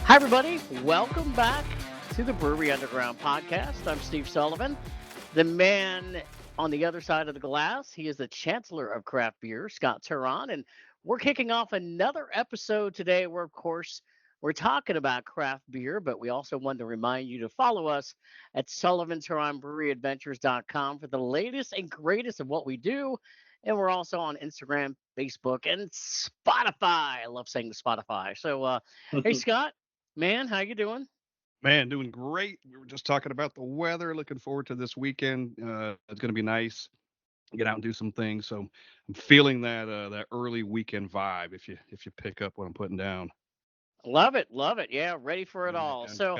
Hi, everybody. Welcome back to the Brewery Underground Podcast. I'm Steve Sullivan, the man on the other side of the glass. He is the chancellor of craft beer, Scott Touron, and we're kicking off another episode today where, of course, we're talking about craft beer, but we also want to remind you to follow us at Sullivan Touron BreweryAdventures.com for the latest and greatest of what we do. And we're also on Instagram, Facebook, and Spotify. I love saying Spotify. So, hey, Scott. Man, how you doing? Man, doing great. We were just talking about the weather. Looking forward to this weekend. It's going to be nice. Get out and do some things. So I'm feeling that early weekend vibe. If you pick up what I'm putting down. Love it, love it. Yeah, ready for it all. And So,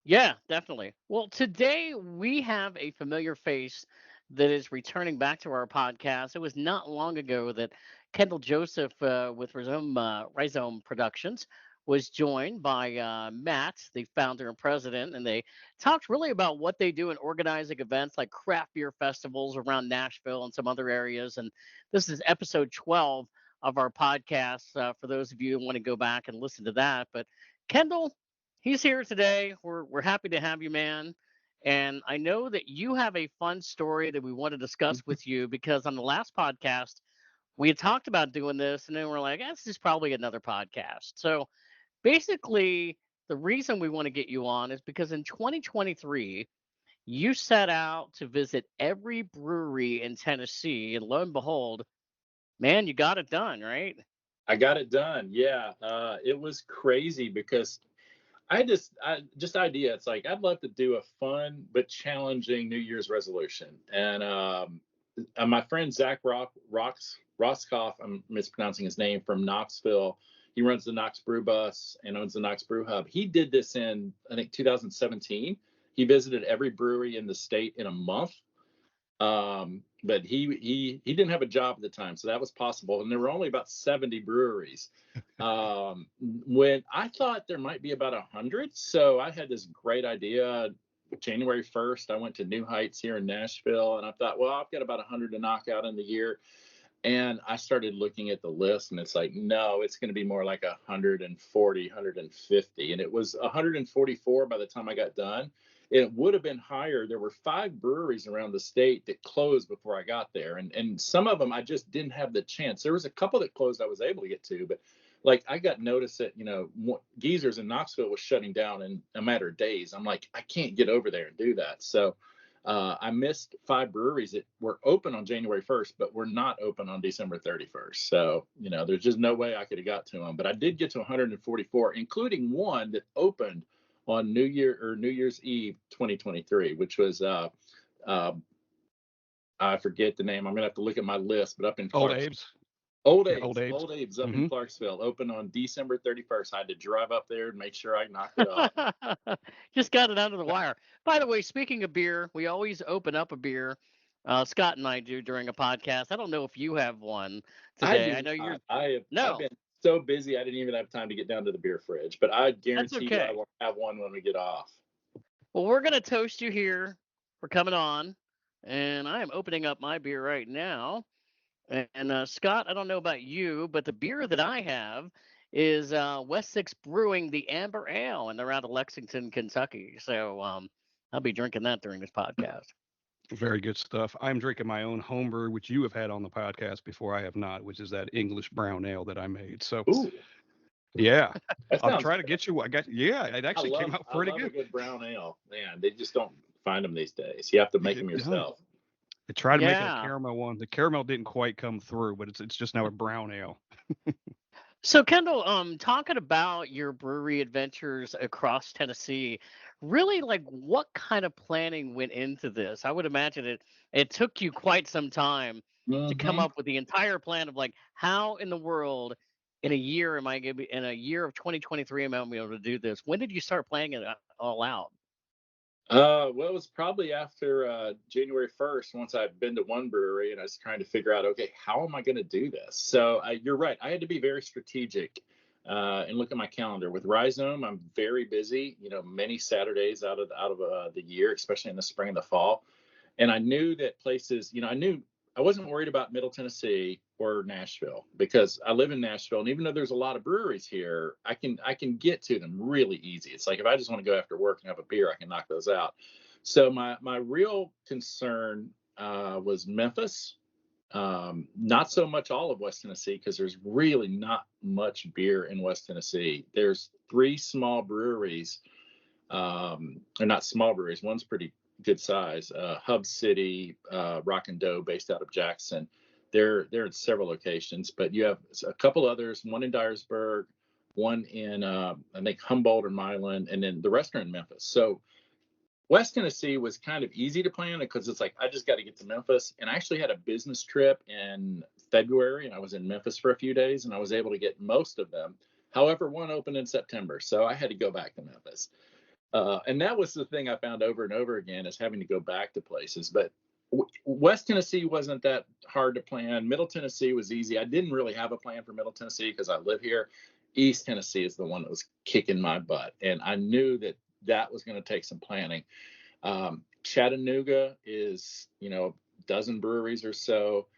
yeah, definitely. Well, today we have a familiar face that is returning back to our podcast. It was not long ago that Kendall Joseph with Rhizome Productions was joined by Matt, the founder and president, and they talked really about what they do in organizing events like craft beer festivals around Nashville and some other areas. And this is episode 12 of our podcast for those of you who want to go back and listen to that. But Kendall, he's here today. We're happy to have you, man. And I know that you have a fun story that we want to discuss with you because on the last podcast we had talked about doing this, and then we're like, this is probably another podcast. So basically, the reason we want to get you on is because in 2023 you set out to visit every brewery in Tennessee, and lo and behold, man, you got it done, right? I got it done. Yeah. It was crazy because I had this idea. It's like, I'd love to do a fun but challenging New Year's resolution. And my friend Zach Roskoff, I'm mispronouncing his name, from Knoxville. He runs the Knox Brew Bus and owns the Knox Brew Hub. He did this in, I think, 2017. He visited every brewery in the state in a month. But he didn't have a job at the time, so that was possible. And there were only about 70 breweries. When I thought there might be about 100, so I had this great idea. January 1st, I went to New Heights here in Nashville, and I thought, well, I've got about 100 to knock out in the year. And I started looking at the list, and it's like, no, it's going to be more like 140, 150. And it was 144 by the time I got done. It would have been higher. There were 5 breweries around the state that closed before I got there. And some of them I just didn't have the chance. There was a couple that closed I was able to get to, but like I got notice that, Geezers in Knoxville was shutting down in a matter of days. I'm like, I can't get over there and do that. So I missed 5 breweries that were open on January 1st, but were not open on December 31st. So, there's just no way I could have got to them. But I did get to 144, including one that opened on New Year's Eve 2023, which was I forget the name. I'm gonna have to look at my list, but up in Old Abe's. Old Abe's up in Clarksville, open on December 31st. I had to drive up there and make sure I knocked it off. Just got it under the wire. By the way, speaking of beer, we always open up a beer. Scott and I do during a podcast. I don't know if you have one today. I know you're. I've been so busy I didn't even have time to get down to the beer fridge, but I guarantee you I will have one when we get off. Well, we're gonna toast you here for coming on, and I am opening up my beer right now. And Scott, I don't know about you, but the beer that I have is West Six Brewing the Amber Ale, and they're out of Lexington, Kentucky. So I'll be drinking that during this podcast. Very good stuff. I'm drinking my own homebrew, which you have had on the podcast before. I have not, which is that English brown ale that I made. So, yeah, I'll try to get you. It actually came out pretty good. A good brown ale, man. They just don't find them these days. You have to make them yourself. I tried to make a caramel one. The caramel didn't quite come through, but it's just now a brown ale. So Kendall, talking about your brewery adventures across Tennessee, really like what kind of planning went into this? I would imagine it took you quite some time to come up with the entire plan of like how in the world in a year am I going to be in a year of 2023 am I going to be able to do this? When did you start planning it all out? Well, it was probably after January 1st, once I'd been to one brewery and I was trying to figure out, okay, how am I going to do this? So you're right. I had to be very strategic and look at my calendar. With Rhizome, I'm very busy, many Saturdays out of the year, especially in the spring and the fall. And I knew that places, I knew I wasn't worried about Middle Tennessee or Nashville because I live in Nashville, and even though there's a lot of breweries here, I can get to them really easy. It's like if I just want to go after work and have a beer, I can knock those out. So my real concern was Memphis. Not so much all of West Tennessee because there's really not much beer in West Tennessee. There's 3 small breweries, or not small breweries. One's pretty good size. Hub City, Rock and Dough, based out of Jackson. They're in several locations, but you have a couple others. One in Dyersburg, one in I think Humboldt or Milan, and then the rest are in Memphis. So West Tennessee was kind of easy to plan because it's like I just got to get to Memphis. And I actually had a business trip in February, and I was in Memphis for a few days, and I was able to get most of them. However, one opened in September, so I had to go back to Memphis. And that was the thing I found over and over again is having to go back to places. But West Tennessee wasn't that hard to plan. Middle Tennessee was easy. I didn't really have a plan for Middle Tennessee because I live here. East Tennessee is the one that was kicking my butt. And I knew that was going to take some planning. Chattanooga is, a dozen breweries or so.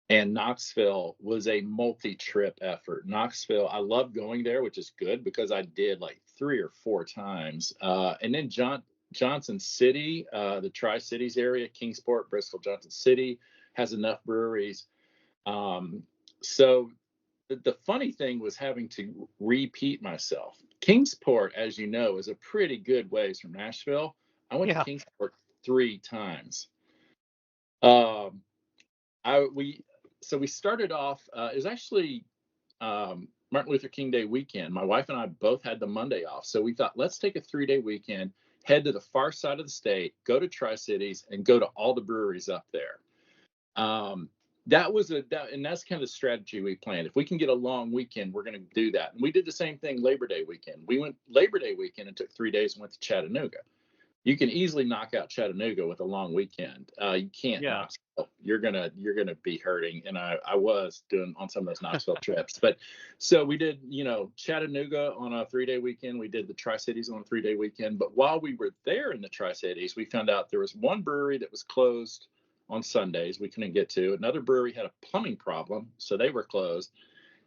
And Knoxville was a multi-trip effort. Knoxville, I love going there, which is good because I did like 3 or 4 times. And then Johnson City, the Tri-Cities area, Kingsport, Bristol, Johnson City has enough breweries. So the funny thing was having to repeat myself. Kingsport, as you know, is a pretty good ways from Nashville. I went to Kingsport 3 times. We started off, it was actually Martin Luther King Day weekend. My wife and I both had the Monday off. So we thought, let's take a 3-day weekend, head to the far side of the state, go to Tri-Cities, and go to all the breweries up there. And that's kind of the strategy we planned. If we can get a long weekend, we're going to do that. And we did the same thing Labor Day weekend. We went Labor Day weekend and took 3 days and went to Chattanooga. You can easily knock out Chattanooga with a long weekend. You can't. Yeah. Knoxville. You're gonna be hurting, and I was doing on some of those Knoxville trips. But so we did, Chattanooga on a 3-day weekend. We did the Tri-Cities on a 3-day weekend. But while we were there in the Tri-Cities, we found out there was one brewery that was closed on Sundays. We couldn't get to. Another brewery had a plumbing problem, so they were closed.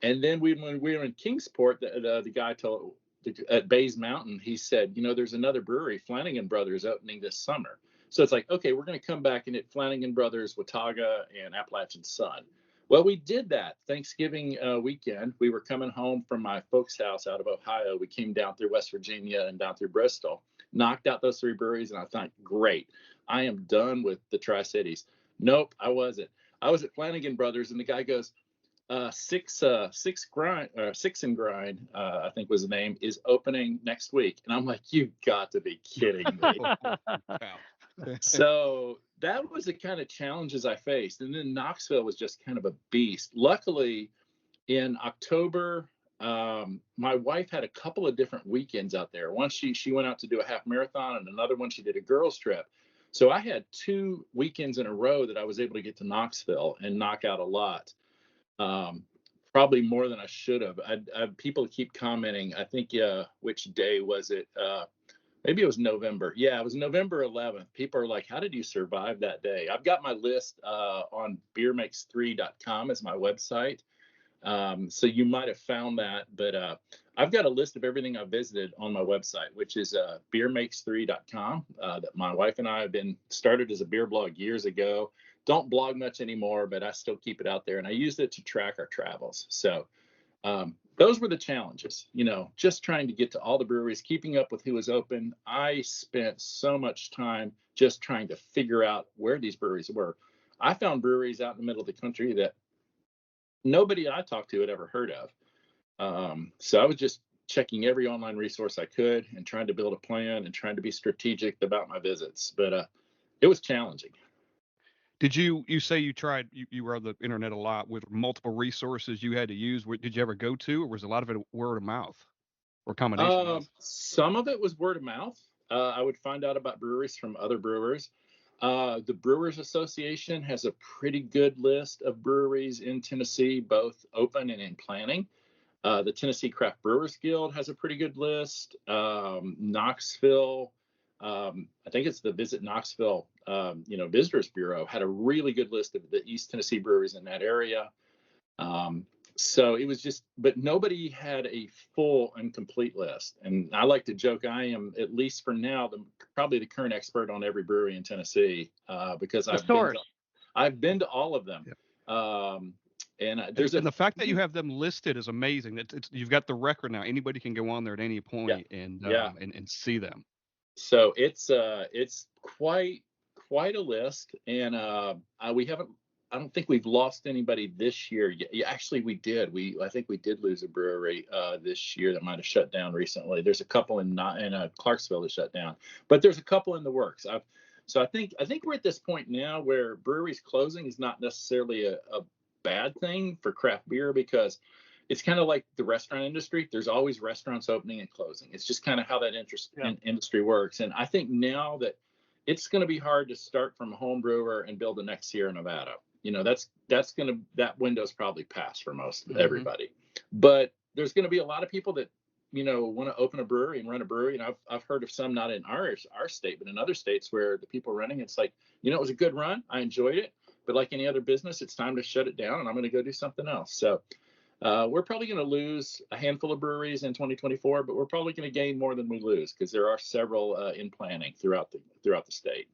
And then when we were in Kingsport, the guy told. At Bays Mountain, he said, there's another brewery, Flanagan Brothers, opening this summer. So it's like, okay, we're going to come back and hit Flanagan Brothers, Watauga, and Appalachian Sun. Well, we did that Thanksgiving weekend. We were coming home from my folks' house out of Ohio. We came down through West Virginia and down through Bristol, knocked out those 3 breweries, and I thought, great, I am done with the Tri-Cities. Nope, I wasn't. I was at Flanagan Brothers, and the guy goes, Six and Grind, I think was the name, is opening next week. And I'm like, you've got to be kidding me. So that was the kind of challenges I faced. And then Knoxville was just kind of a beast. Luckily, in October, my wife had a couple of different weekends out there. One, she went out to do a half marathon, and another one she did a girls trip. So I had 2 weekends in a row that I was able to get to Knoxville and knock out a lot. Probably more than I should have. People keep commenting. I think, which day was it? Maybe it was November. Yeah, it was November 11th. People are like, how did you survive that day? I've got my list on beermakes3.com as my website. So you might have found that, but I've got a list of everything I've visited on my website, which is beermakes3.com. That my wife and I have been started as a beer blog years ago. Don't blog much anymore, but I still keep it out there, and I used it to track our travels. So those were the challenges, just trying to get to all the breweries, keeping up with who was open. I spent so much time just trying to figure out where these breweries were. I found breweries out in the middle of the country that nobody I talked to had ever heard of. So I was just checking every online resource I could and trying to build a plan and trying to be strategic about my visits. But it was challenging. Did you say you tried, you were on the internet a lot with multiple resources you had to use? Did you ever go to, or was a lot of it word of mouth or combination? Some of it was word of mouth. I would find out about breweries from other brewers. The Brewers Association has a pretty good list of breweries in Tennessee, both open and in planning. The Tennessee Craft Brewers Guild has a pretty good list. Knoxville I think it's the Visit Knoxville, Visitors Bureau had a really good list of the East Tennessee breweries in that area. So it was just, but nobody had a full and complete list. And I like to joke, I am, at least for now, probably the current expert on every brewery in Tennessee, because I've been to all of them. Yep. And the fact that you have them listed is amazing. You've got the record now. Anybody can go on there at any point and see them. So it's quite a list, and I don't think we've lost anybody this year yet. Yeah, actually, we did. I think we did lose a brewery this year that might have shut down recently. There's a couple in Clarksville that shut down, but there's a couple in the works. So I think we're at this point now where breweries closing is not necessarily a bad thing for craft beer, because it's kind of like the restaurant industry. There's always restaurants opening and closing. It's just kind of how that industry works. And I think now that it's going to be hard to start from a home brewer and build the next Sierra Nevada. That window's probably passed for most everybody. But there's going to be a lot of people that want to open a brewery and run a brewery. And I've heard of some, not in our state, but in other states, where the people running, it's like, it was a good run. I enjoyed it. But like any other business, it's time to shut it down, and I'm going to go do something else. So we're probably going to lose a handful of breweries in 2024, but we're probably going to gain more than we lose, because there are several in planning throughout the state.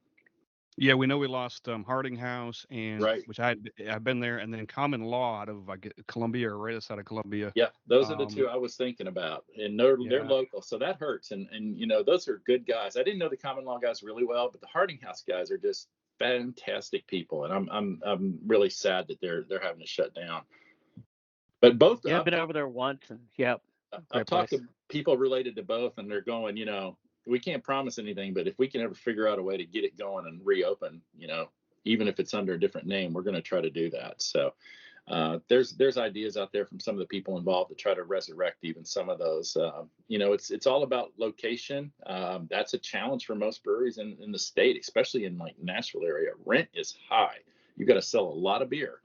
Yeah, we know we lost Harding House, which I've been there, and then Common Law out of Columbia, or right outside of Columbia. Yeah, those are the two I was thinking about, and they're local, so that hurts. And those are good guys. I didn't know the Common Law guys really well, but the Harding House guys are just fantastic people, and I'm really sad that they're having to shut down. But both, I've been over there once, and I've talked to people related to both, and they're going, we can't promise anything, but if we can ever figure out a way to get it going and reopen, even if it's under a different name, we're going to try to do that. So there's ideas out there from some of the people involved to try to resurrect even some of those. It's all about location. That's a challenge for most breweries in the state, especially in like Nashville area. Rent is high. You got to sell a lot of beer.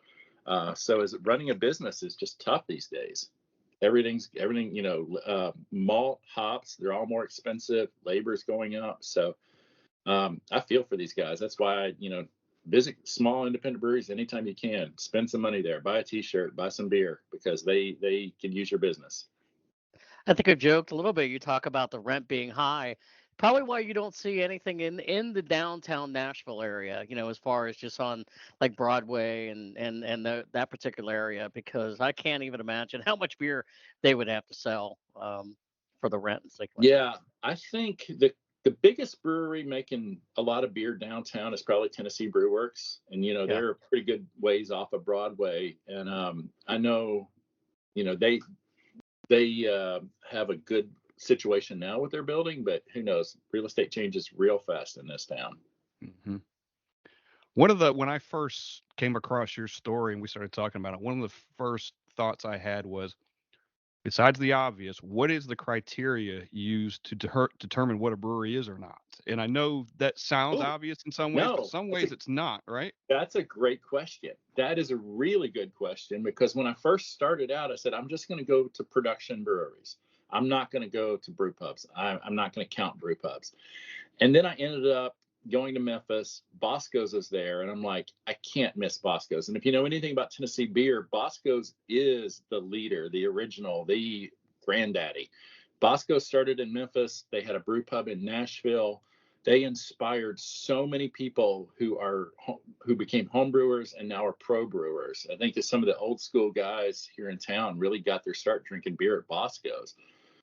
So as running a business is just tough these days. Everything, malt, hops, they're all more expensive. Labor's going up. So I feel for these guys. That's why, visit small independent breweries anytime you can. Spend some money there. Buy a T-shirt, buy some beer, because they can use your business. I think I've joked a little bit. You talk about the rent being high. Probably why you don't see anything in the downtown Nashville area, as far as just on like Broadway and that particular area, because I can't even imagine how much beer they would have to sell for the rent and stuff like that. I think the biggest brewery making a lot of beer downtown is probably Tennessee Brew Works, and they're pretty good ways off of Broadway, and I know they have a good situation now with their building, but who knows? Real estate changes real fast in this town. Mm-hmm. When I first came across your story and we started talking about it, one of the first thoughts I had was, besides the obvious, what is the criteria used to determine what a brewery is or not? And I know that sounds obvious in some ways, but some ways it's not, right? That's a great question. That is a really good question, because when I first started out, I said, I'm just going to go to production breweries. I'm not going to go to brew pubs. I'm not going to count brew pubs. And then I ended up going to Memphis. Bosco's is there, and I'm like, I can't miss Bosco's. And if you know anything about Tennessee beer, Bosco's is the leader, the original, the granddaddy. Bosco started in Memphis. They had a brew pub in Nashville. They inspired so many people who became home brewers and now are pro brewers. I think that some of the old school guys here in town really got their start drinking beer at Bosco's.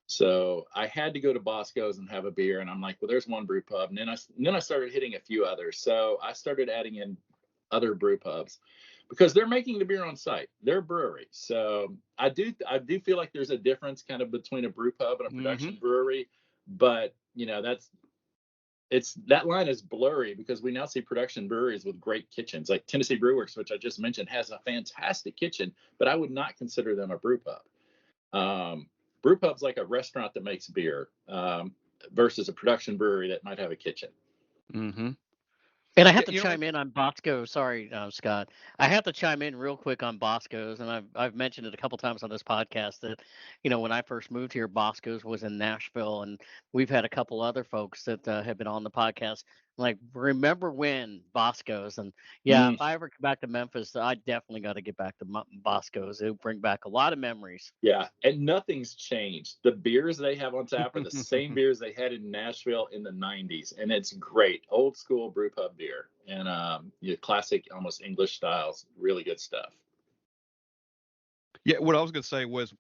So I had to go to Bosco's and have a beer, and I'm like, well, there's one brew pub. And then I started hitting a few others. So I started adding in other brew pubs, because they're making the beer on site. They're a brewery. So I do feel like there's a difference kind of between a brew pub and a production brewery. But that line is blurry, because we now see production breweries with great kitchens, like Tennessee Brew Works, which I just mentioned, has a fantastic kitchen, but I would not consider them a brew pub. Brew pub's like a restaurant that makes beer, versus a production brewery that might have a kitchen. Mm-hmm. And I have Yeah, to chime in on Bosco. Sorry, Scott. I have to chime in real quick on Bosco's, and I've mentioned it a couple times on this podcast that, when I first moved here, Bosco's was in Nashville, and we've had a couple other folks that have been on the podcast. Like, remember when Bosco's? And yeah, Mm, if I ever come back to Memphis, I definitely got to get back to Bosco's. It'll bring back a lot of memories. yeah, and nothing's changed. The beers they have on tap are the same beers they had in Nashville in the '90s, and it's great, old school brew pub beer, and classic, almost English styles, really good stuff. Yeah, what I was going to say was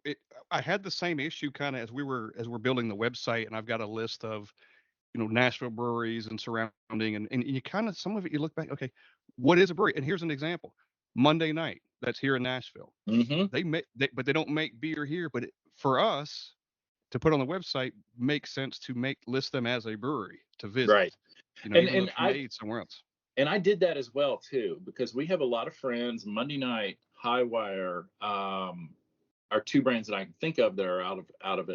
I had the same issue kind of as we're building the website, and I've got a list of Nashville breweries and surrounding, and you kind of some of it you look back, okay, what is a brewery? And here's an example: Monday Night, that's here in Nashville. Hmm. But they don't make beer here. But for us to put on the website makes sense to list them as a brewery to visit, Right, and even though and it's I made somewhere else. and I did that as well too, because we have a lot of friends. Monday Night, Highwire, are two brands that I can think of that are out of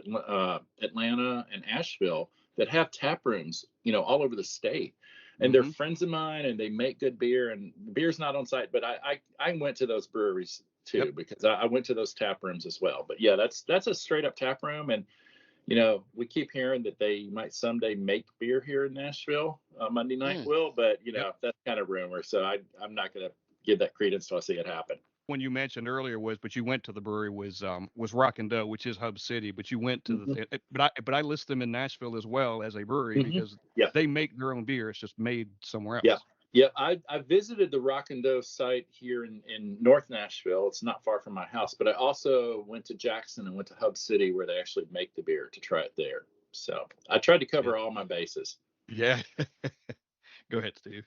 Atlanta and Asheville that have tap rooms, all over the state. And they're Hmm. friends of mine, and they make good beer. And beer's not on site, but I went to those breweries Yep. too, because I went to those tap rooms as well. But yeah, that's a straight up tap room. And we keep hearing that they might someday make beer here in Nashville. Monday Night Mm. will, but Yep. that's kind of rumor. So I'm not going to give that credence until I see it happen. When you mentioned earlier but you went to the brewery was Rock and Dough, which is Hub City, but you went to Hmm. but I list them in Nashville as well as a brewery Hmm. because Yeah. they make their own beer. It's just made somewhere Yeah. else. Yeah. I visited the Rock and Dough site here in North Nashville. It's not far from my house, but I also went to Jackson and went to Hub City where they actually make the beer to try it there. So I tried to Yeah. cover all my bases. Yeah. Go ahead, Steve.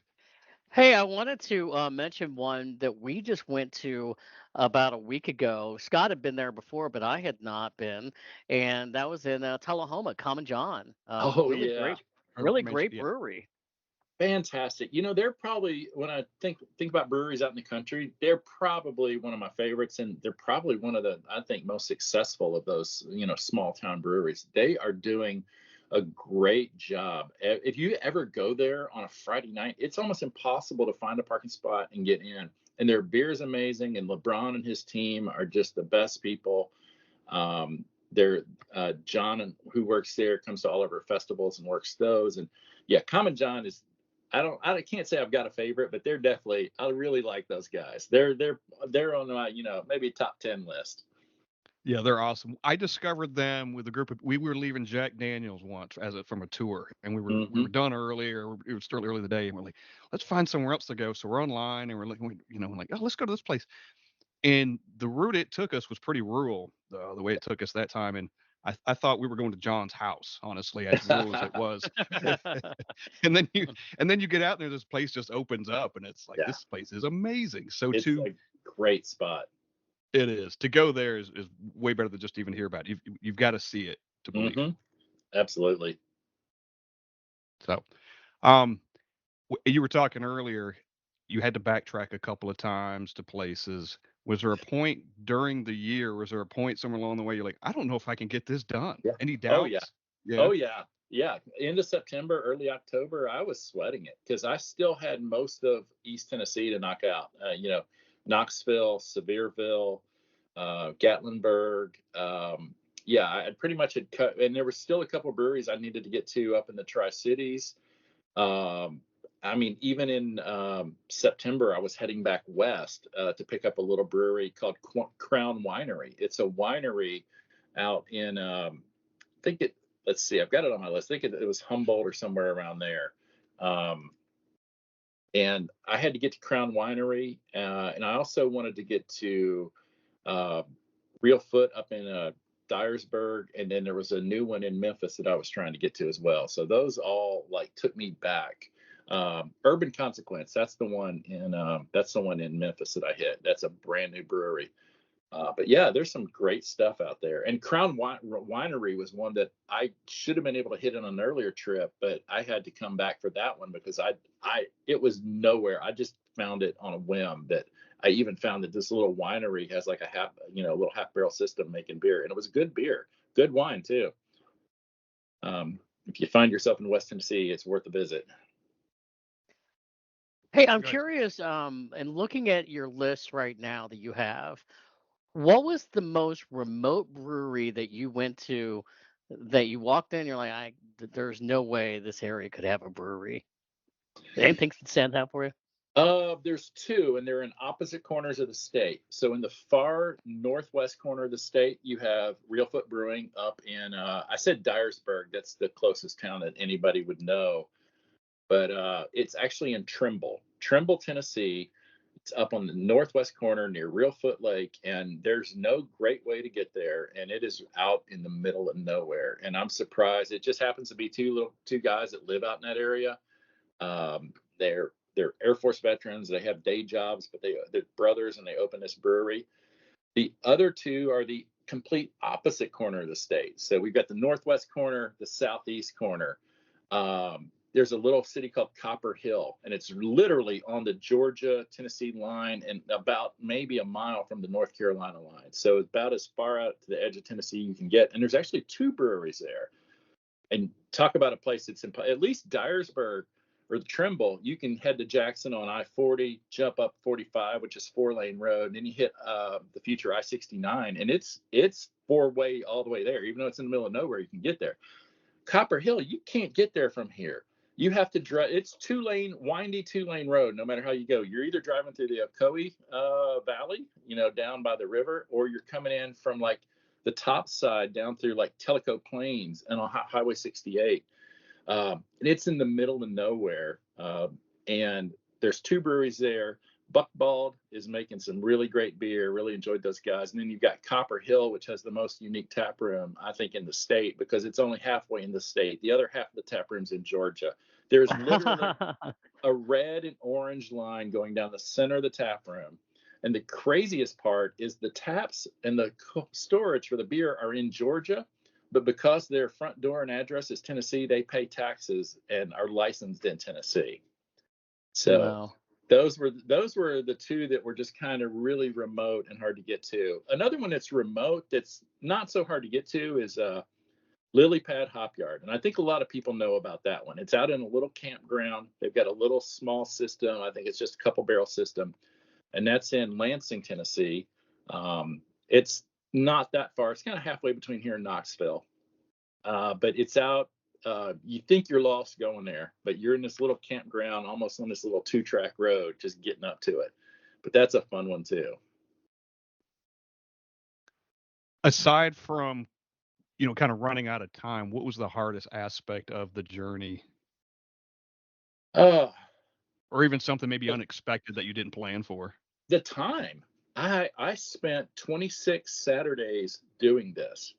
Hey, I wanted to mention one that we just went to about a week ago. Scott had been there before, but I had not been, and that was in Tullahoma, Common John. Oh yeah. I Really mentioned, great yeah. brewery. Fantastic. They're probably, when I think about breweries out in the country, they're probably one of my favorites, and they're probably one of the, I think, most successful of those, small town breweries. They are doing a great job. If you ever go there on a Friday night, it's almost impossible to find a parking spot and get in. And their beer is amazing, and LeBron and his team are just the best people. They're John, who works there, comes to all of our festivals and works those. And yeah, Common John is, I can't say I've got a favorite, but they're definitely, I really like those guys. They're on my, maybe top 10 list. Yeah, they're awesome. I discovered them with a group of we were leaving Jack Daniels once from a tour, and we were Hmm. done early, or it was still early in the day, and we're like, let's find somewhere else to go. So we're online and we're looking, we're like, oh, let's go to this place. And the route it took us was pretty rural, the way it took us that time. And I thought we were going to John's house, honestly, as rural as it was. and then you and then you get out there, this place just opens up, and it's like Yeah, this place is amazing. So it's to a great spot. it is to go there is way better than just even hear about it. You've got to see it to believe. Hmm. Absolutely. So, you were talking earlier. You had to backtrack a couple of times to places. Was there a point during the year? Was there a point somewhere along the way you're like, I don't know if I can get this done? Yeah. Any Oh yeah. doubts? Yeah. Oh yeah. Yeah. End of September, early October, I was sweating it because I still had most of East Tennessee to knock out. Knoxville, Sevierville, Gatlinburg. Yeah, I pretty much had cut, and there was still a couple of breweries I needed to get to up in the Tri Cities. Um, I mean, even in September, I was heading back west to pick up a little brewery called Crown Winery. It's a winery out in, I think it, let's see, I've got it on my list. I think it was Humboldt or somewhere around there. Um, and I had to get to Crown Winery, and I also wanted to get to uh, Real Foot up in Dyersburg, and then there was a new one in Memphis that I was trying to get to as well. So those all like took me back. Urban Consequence, that's the one in Memphis that I hit. That's a brand new brewery. But yeah, there's some great stuff out there. And Crown Winery was one that I should have been able to hit on an earlier trip, but I had to come back for that one because it was nowhere. I just found it on a whim. That I even found that this little winery has like a little half barrel system making beer, and it was good beer, good wine too. If you find yourself in West Tennessee, it's worth a visit. Hey, I'm Go ahead. curious, and looking at your list right now that you have, what was the most remote brewery that you went to that you walked in, you're like, there's no way this area could have a brewery. Anything that stands out for you? There's two, and they're in opposite corners of the state. So in the far northwest corner of the state, you have Real Foot Brewing up in, I said Dyersburg. That's the closest town that anybody would know. But it's actually in Trimble, Tennessee. It's up on the northwest corner near Real Foot Lake, and there's no great way to get there. And it is out in the middle of nowhere. And I'm surprised. It just happens to be two guys that live out in that area. They're Air Force veterans. They have day jobs, but they're brothers, and they open this brewery. The other two are the complete opposite corner of the state. So we've got the northwest corner, the southeast corner. There's a little city called Copper Hill, and it's literally on the Georgia-Tennessee line and about maybe a mile from the North Carolina line. So about as far out to the edge of Tennessee you can get. And there's actually two breweries there. And talk about a place that's at least Dyersburg or the Trimble, you can head to Jackson on I-40, jump up 45, which is 4-lane road, and then you hit the future I-69, and it's four-way all the way there. Even though it's in the middle of nowhere, you can get there. Copper Hill, you can't get there from here. You have to drive. It's windy two-lane road. No matter how you go, you're either driving through the Ocoee Valley, down by the river, or you're coming in from like the top side down through like Tellico Plains and on Highway 68. And it's in the middle of nowhere. And there's two breweries there. Buckbald is making some really great beer. Really enjoyed those guys. And then you've got Copper Hill, which has the most unique tap room, I think, in the state because it's only halfway in the state. The other half of the tap room's in Georgia. There's literally a red and orange line going down the center of the tap room. And the craziest part is the taps and the storage for the beer are in Georgia, but because their front door and address is Tennessee, they pay taxes and are licensed in Tennessee. So Wow. those were the two that were just kind of really remote and hard to get to. Another one that's remote that's not so hard to get to is Lily Pad Hop Yard. And I think a lot of people know about that one. It's out in a little campground. They've got a little small system. I think it's just a couple barrel system. And that's in Lansing, Tennessee. It's not that far. It's kind of halfway between here and Knoxville. But it's out. You think you're lost going there, but you're in this little campground, almost on this little 2-track road, just getting up to it. But that's a fun one too. Aside from, kind of running out of time, what was the hardest aspect of the journey? Uh, Or even something maybe unexpected that you didn't plan for? the time. I spent 26 Saturdays doing this.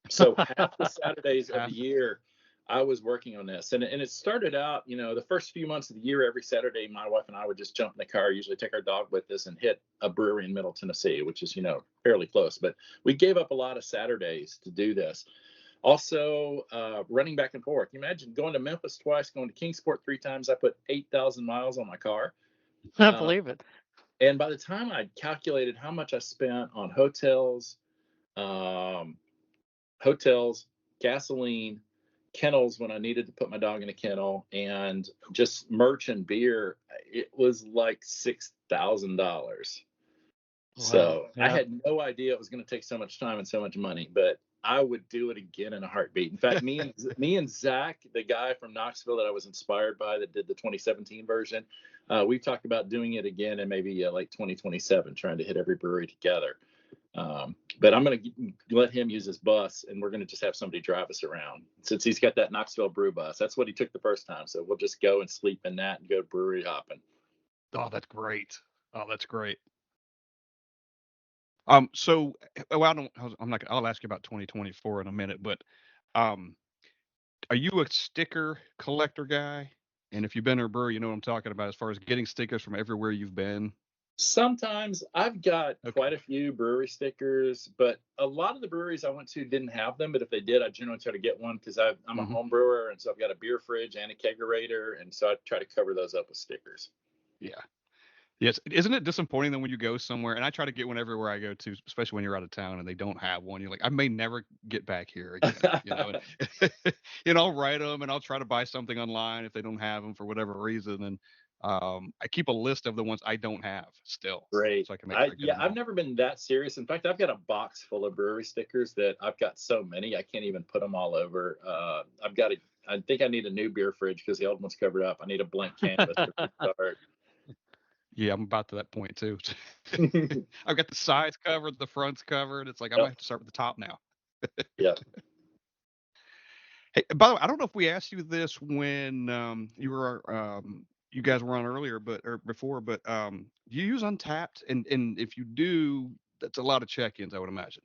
So half the Saturdays of the year, I was working on this. And it started out, the first few months of the year, every Saturday, my wife and I would just jump in the car, usually take our dog with us and hit a brewery in Middle Tennessee, which is, fairly close. But we gave up a lot of Saturdays to do this. Also, running back and forth. You imagine going to Memphis twice, going to Kingsport 3 times. I put 8,000 miles on my car. I believe it. And by the time I calculated how much I spent on hotels, gasoline, kennels when I needed to put my dog in a kennel, and just merch and beer, it was like $6,000. So Yeah. I had no idea it was going to take so much time and so much money, but I would do it again in a heartbeat. In fact, me and Zach, the guy from Knoxville that I was inspired by that did the 2017 version, we've talked about doing it again in maybe like 2027, trying to hit every brewery together. But I'm going to let him use his bus, and we're going to just have somebody drive us around since he's got that Knoxville brew bus. That's what he took the first time. So we'll just go and sleep in that and go brewery hopping. Oh, that's great. Oh, that's great. So, well, I'll ask you about 2024 in a minute, but, are you a sticker collector guy? And if you've been to a brewery, you know what I'm talking about as far as getting stickers from everywhere you've been. Sometimes I've got quite a few brewery stickers, but a lot of the breweries I went to didn't have them. But if they did, I generally try to get one because I'm a home brewer, and so I've got a beer fridge and a kegerator, and so I try to cover those up with stickers. Yeah. Yes. Isn't it disappointing then when you go somewhere, and I try to get one everywhere I go to, especially when you're out of town and they don't have one. You're like, I may never get back here again. And I'll write them and I'll try to buy something online if they don't have them for whatever reason. And I keep a list of the ones I don't have still, Great. so I can make sure I get them I've all. never been that serious. In fact, I've got a box full of brewery stickers that I've got so many I can't even put them all over. I think I need a new beer fridge because the old one's covered up. I need a blank canvas to restart. Yeah, I'm about to that point too. I've got the sides covered, the fronts covered. It's like I might Yep. have to start with the top now. Yep. Hey, by the way, I don't know if we asked you this when you guys were on earlier, or before, but do you use Untapped? And if you do, that's a lot of check-ins, I would imagine.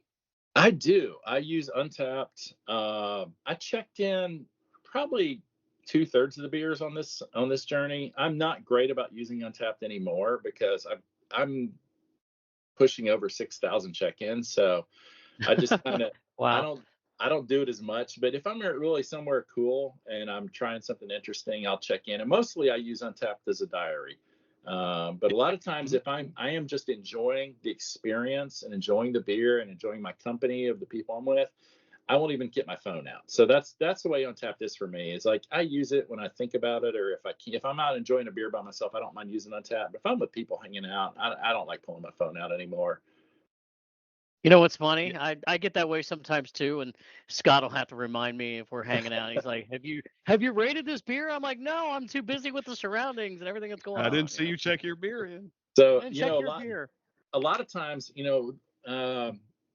I do. I use Untapped. I checked in probably 2/3 of the beers on this journey. I'm not great about using Untapped anymore because I'm pushing over 6,000 check-ins. So I just kind of I Wow. don't I don't do it as much. But if I'm really somewhere cool and I'm trying something interesting, I'll check in. And mostly I use Untapped as a diary. But a lot of times, Mhm. if I am just enjoying the experience and enjoying the beer and enjoying my company of the people I'm with, I won't even get my phone out. So that's the way Untapped is for me. Is like I use it when I think about it, or if I'm out enjoying a beer by myself, I don't mind using Untapped. But if I'm with people hanging out, I don't like pulling my phone out anymore. You know what's Yeah, funny? I get that way sometimes too, and Scott will have to remind me if we're hanging out. He's like, "Have you rated this beer?" I'm like, "No, I'm too busy with the surroundings and everything that's going I didn't on." see you check your beer in. So And check your beer. a lot of times,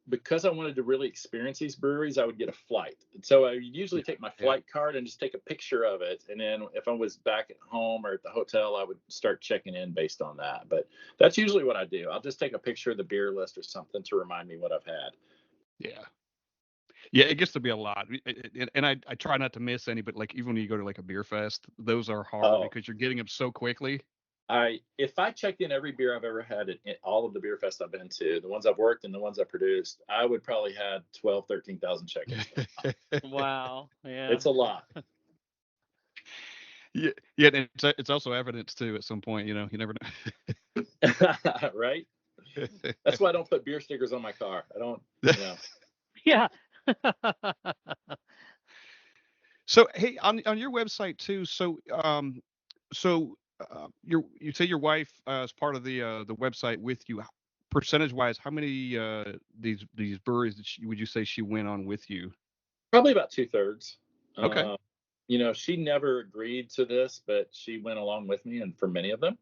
because I wanted to really experience these breweries, I would get a flight. So I would usually Yeah, take my yeah, flight card and just take a picture of it. And then if I was back at home or at the hotel, I would start checking in based on that. But that's usually what I do. I'll just take a picture of the beer list or something to remind me what I've had. yeah. Yeah, it gets to be a lot, and I try not to miss any. But like even when you go to like a beer fest, those are hard Oh, because you're getting them so quickly. if I checked in every beer I've ever had at all of the beer fests I've been to, the ones I've worked and the ones I produced, I would probably had 12, 13,000 check-ins. Wow. Yeah. It's a lot. Yeah, yeah, and it's also evidence too. At some point, you never Right? know. That's why I don't put beer stickers on my car. I don't, you know. Yeah. So hey, on your website too. You say your wife is part of the website with you. Percentage wise, how many these breweries would you say she went on with you? Probably about 2/3. Okay. Uh, she never agreed to this, but she went along with me, and for many of them,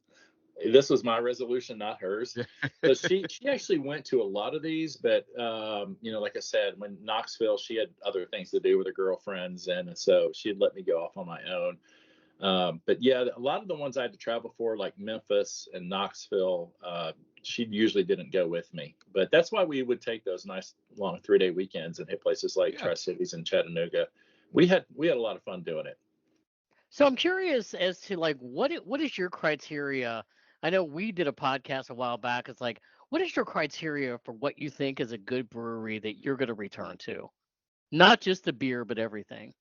this was my resolution, not hers. So she actually went to a lot of these, but like I said, when Knoxville, she had other things to do with her girlfriends, and so she'd let me go off on my own. But yeah, a lot of the ones I had to travel for, like Memphis and Knoxville, she usually didn't go with me. But that's why we would take those nice long 3-day weekends and hit places like Yeah. Tri-Cities and Chattanooga. We had a lot of fun doing it. So I'm curious as to like what is your criteria? I know we did a podcast a while back. It's like, what is your criteria for what you think is a good brewery that you're going to return to? Not just the beer, but everything.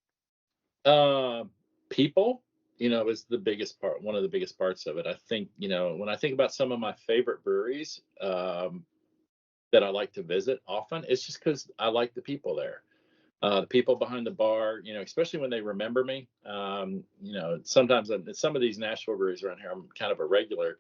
Uh, People, is the biggest part. One of the biggest parts of it. I think, when I think about some of my favorite breweries that I like to visit often, it's just because I like the people there. The people behind the bar, especially when they remember me. Sometimes some of these Nashville breweries around here, I'm kind of a regular,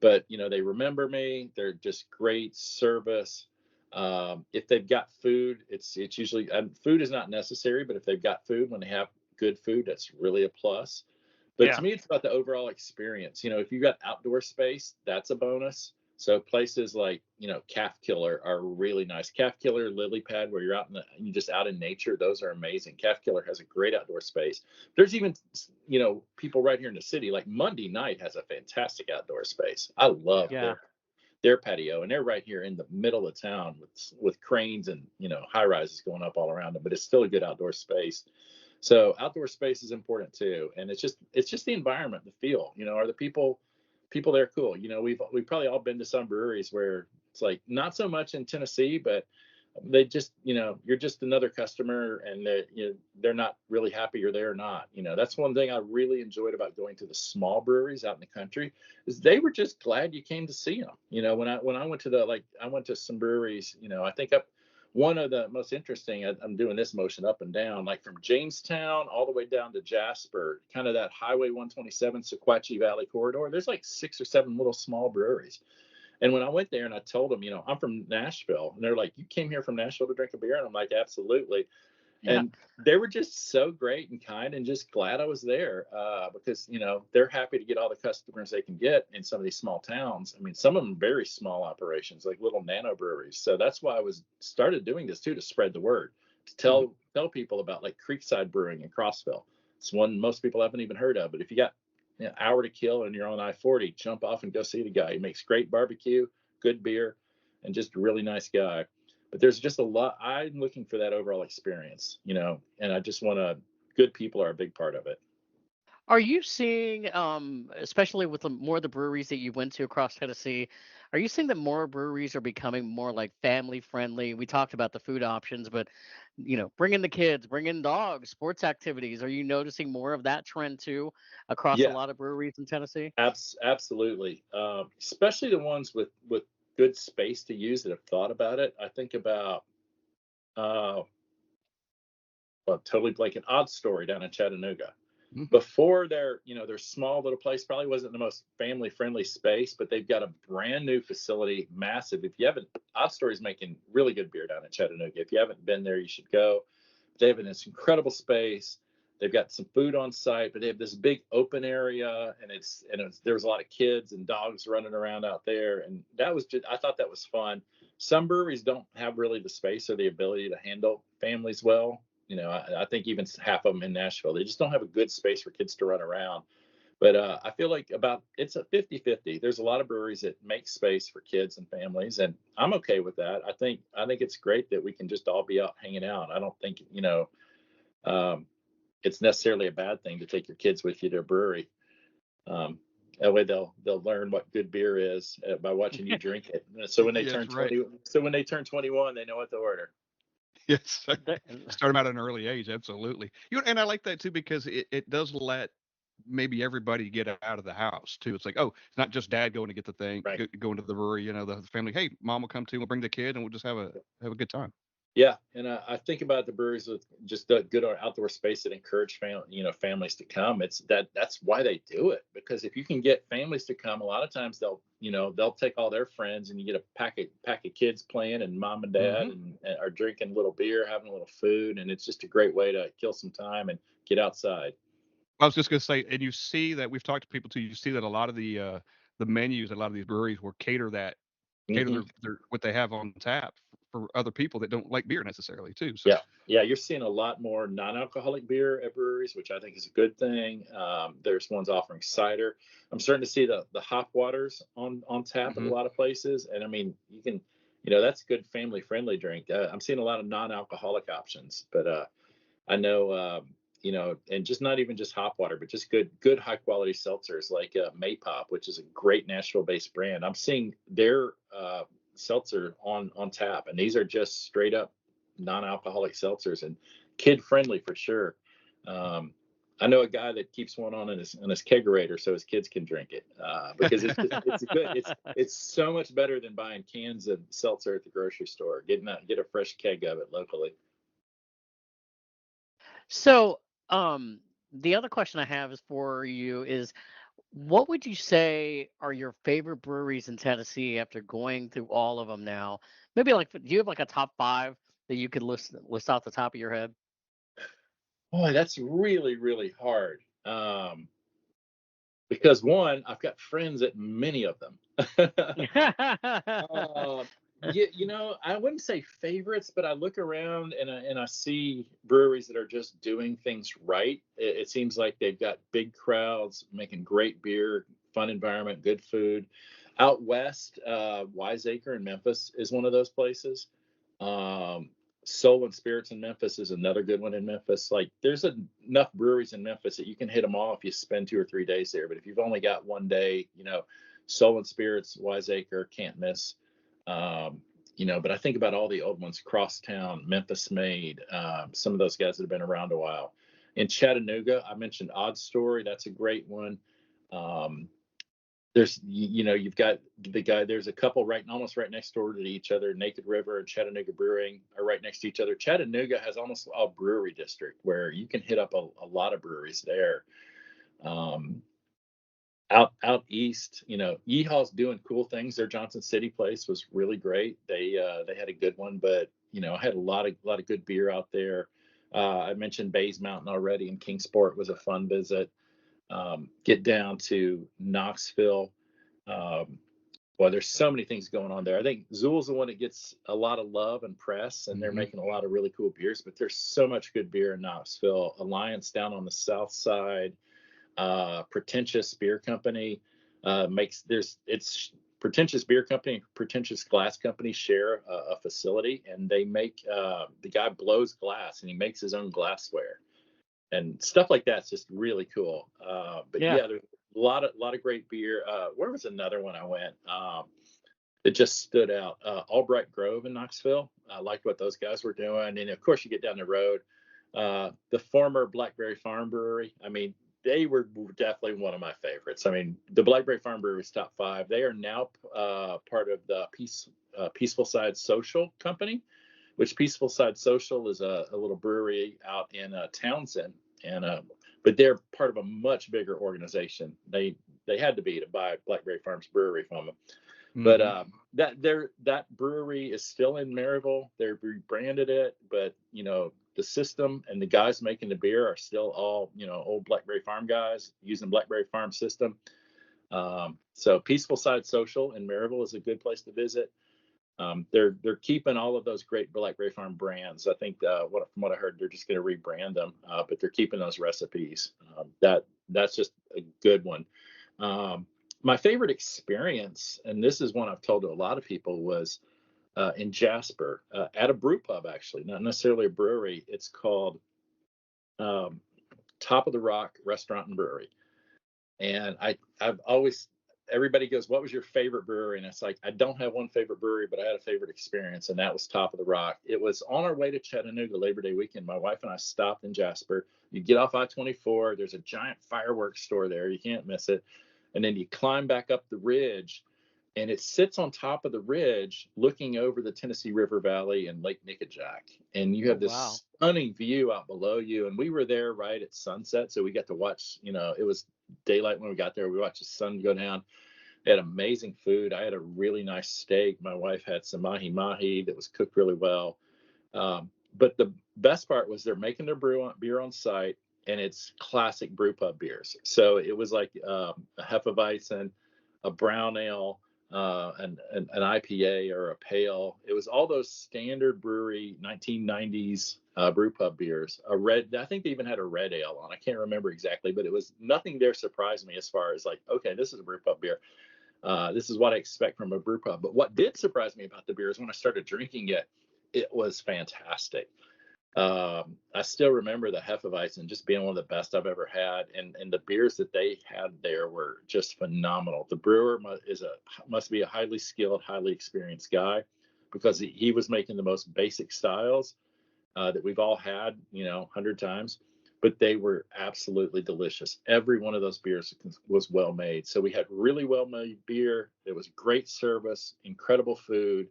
but they remember me. They're just great service. If they've got food, it's usually food is not necessary, but if they've got food, when they have good food, that's really a plus. But to Yeah. me, it's about the overall experience. If you've got outdoor space, that's a bonus. So places like, Calf Killer are really nice. Calf Killer, Lily Pad, where you're just out in nature, those are amazing. Calf Killer has a great outdoor space. There's even, people right here in the city, like Monday Night has a fantastic outdoor space. I love Yeah. their patio, and they're right here in the middle of town with cranes and high rises going up all around them. But it's still a good outdoor space. So outdoor space is important too, and it's just the environment, the feel. Are the people there cool? We've probably all been to some breweries where it's like not so much in Tennessee, but they just you're just another customer, and they're not really happy you're there or not. That's one thing I really enjoyed about going to the small breweries out in the country is they were just glad you came to see them. When I went to I went to some breweries. I think up one of the most interesting, I'm doing this motion up and down, like from Jamestown all the way down to Jasper, kind of that Highway 127 Sequatchie Valley corridor. There's like 6 or 7 little small breweries. And when I went there and I told them, I'm from Nashville, and they're like, "You came here from Nashville to drink a beer?" And I'm like, "Absolutely." Yeah. And they were just so great and kind and just glad I was there, because they're happy to get all the customers they can get in some of these small towns. I mean, some of them very small operations, like little nano breweries. So that's why I was started doing this too, to spread the word, to tell people about like Creekside Brewing in Crossville. It's one most people haven't even heard of. But if you got an hour to kill and you're on I-40, jump off and go see the guy. He makes great barbecue, good beer, and just a really nice guy. But there's just a lot. I'm looking for that overall experience, and I just want good people are a big part of it. Are you seeing, especially with more of the breweries that you went to across Tennessee, are you seeing that more breweries are becoming more like family friendly? We talked about the food options, but bringing the kids, bringing dogs, sports activities. Are you noticing more of that trend too across a Yeah, lot of breweries in Tennessee? absolutely. Especially the ones with good space to use that have thought about it. I think about, well, totally like an Odd Story down in Chattanooga. Mhm. Before their small little place probably wasn't the most family friendly space, but they've got a brand new facility, massive. If you haven't, Odd Story's making really good beer down in Chattanooga. If you haven't been there, you should go. They have this incredible space. They've got some food on site, but they have this big open area, and there was a lot of kids and dogs running around out there, and I thought that was fun. Some breweries don't have really the space or the ability to handle families well. I think even half of them in Nashville, they just don't have a good space for kids to run around. But I feel like it's a 50-50. There's a lot of breweries that make space for kids and families, and I'm okay with that. I think it's great that we can just all be out hanging out. I don't think um, it's necessarily a bad thing to take your kids with you to a brewery. Um, that way they'll learn what good beer is by watching you drink it. So when they Yes, turn right. 20, so when they turn 21, they know what to order. Yes. That- Start them out at an early age. Absolutely. And I like that too, because it does let maybe everybody get out of the house too. It's like, oh, it's not just dad going to get the thing, Right. going to the brewery. The family. Hey, mom will come too. We'll bring the kid, and we'll just have a good time. Yeah, and I think about the breweries with just a good outdoor space that encourage families to come. That's why they do it, because if you can get families to come, a lot of times they'll take all their friends, and you get a pack of kids playing, and mom and dad Hmm. and are drinking a little beer, having a little food, and it's just a great way to kill some time and get outside. I was just gonna say, and you see that we've talked to people too. You see that a lot of the menus, at a lot of these breweries will cater Hmm. their what they have on tap for other people that don't like beer necessarily too. So Yeah, you're seeing a lot more non-alcoholic beer at breweries, which I think is a good thing. There's ones offering cider. I'm starting to see the hop waters on tap at a mhm. lot of places, and I mean, you can, that's a good family friendly drink. I'm seeing a lot of non-alcoholic options, but I know, and just not even just hop water, but just good high quality seltzers like Maypop, which is a great Nashville based brand. I'm seeing their seltzer on tap, and these are just straight up non-alcoholic seltzers and kid friendly for sure. Um, I know a guy that keeps one on in his kegerator so his kids can drink it, because it's good. It's so much better than buying cans of seltzer at the grocery store. Get a fresh keg of it locally. So, the other question I have is for you is, what would you say are your favorite breweries in Tennessee after going through all of them now? Maybe like, do you have like a top five that you could list off the top of your head? Boy, that's really, really hard. Because one, I've got friends at many of them. uh, yeah, I wouldn't say favorites, but I look around and I see breweries that are just doing things right. It seems like they've got big crowds, making great beer, fun environment, good food. Out west, Wiseacre in Memphis is one of those places. Um, Soul and Spirits in Memphis is another good one in Memphis. Like, there's enough breweries in Memphis that you can hit them all if you spend 2 or 3 days there. But if you've only got one day, Soul and Spirits, Wiseacre, can't miss. Um, but I think about all the old ones: Crosstown, Memphis Made, some of those guys that have been around a while. In Chattanooga, I mentioned Odd Story. That's a great one. Um, you've got the guy, there's a couple almost right next door to each other. Naked River and Chattanooga Brewing are right next to each other. Chattanooga has almost a brewery district where you can hit up a lot of breweries there. Out east, Yeehaw's doing cool things. Their Johnson City place was really great. They had a good one, but I had a lot of good beer out there. I mentioned Bays Mountain already, and Kingsport was a fun visit. Get down to Knoxville. Well, there's so many things going on there. I think Zool's the one that gets a lot of love and press, and they're making a lot of really cool beers. But there's so much good beer in Knoxville. Alliance down on the south side. Pretentious Beer Company it's Pretentious Beer Company and Pretentious Glass Company share a facility, and they make the guy blows glass and he makes his own glassware and stuff like that's just really cool. But yeah, there's a lot of great beer. Where was another one I went that just stood out? Albright Grove in Knoxville. I liked what those guys were doing, and of course you get down the road. The former Blackberry Farm Brewery. I mean, they were definitely one of my favorites. I mean, the Blackberry Farm Brewery is top 5. They are now part of the Peaceful Side Social Company, which Peaceful Side Social is a little brewery out in Townsend, and but they're part of a much bigger organization. They had to be to buy Blackberry Farms Brewery from them. But that brewery is still in Maryville. They've rebranded it, but the system and the guys making the beer are still all old Blackberry Farm guys using Blackberry Farm system. So Peaceful Side Social in Maryville is a good place to visit. They're keeping all of those great Blackberry Farm brands. I think from what I heard, they're just going to rebrand them, but they're keeping those recipes. That's just a good one. My favorite experience, and this is one I've told to a lot of people, was in Jasper at a brew pub, actually, not necessarily a brewery. It's called Top of the Rock Restaurant and Brewery. And I've always, everybody goes, what was your favorite brewery? And it's like, I don't have one favorite brewery, but I had a favorite experience, and that was Top of the Rock. It was on our way to Chattanooga Labor Day weekend. My wife and I stopped in Jasper. You get off I-24. There's a giant fireworks store there. You can't miss it. And then you climb back up the ridge, and it sits on top of the ridge looking over the Tennessee River Valley and Lake Nickajack. And you have this stunning view out below you. And we were there right at sunset, so we got to watch, it was daylight when we got there. We watched the sun go down. They had amazing food. I had a really nice steak. My wife had some mahi-mahi that was cooked really well. But the best part was they're making their beer on site, and it's classic brew pub beers. So it was like a Hefeweizen, a brown ale, an IPA or a pale. It was all those standard brewery 1990s brew pub beers. I think they even had a red ale on. I can't remember exactly, but it was nothing there surprised me as far as like, okay, this is a brew pub beer. This is what I expect from a brew pub. But what did surprise me about the beer is when I started drinking it, it was fantastic. I still remember the Hefeweizen just being one of the best I've ever had, and the beers that they had there were just phenomenal. The brewer must be a highly skilled, highly experienced guy, because he was making the most basic styles that we've all had, 100 times, but they were absolutely delicious. Every one of those beers was well made. So we had really well made beer. There was great service, incredible food.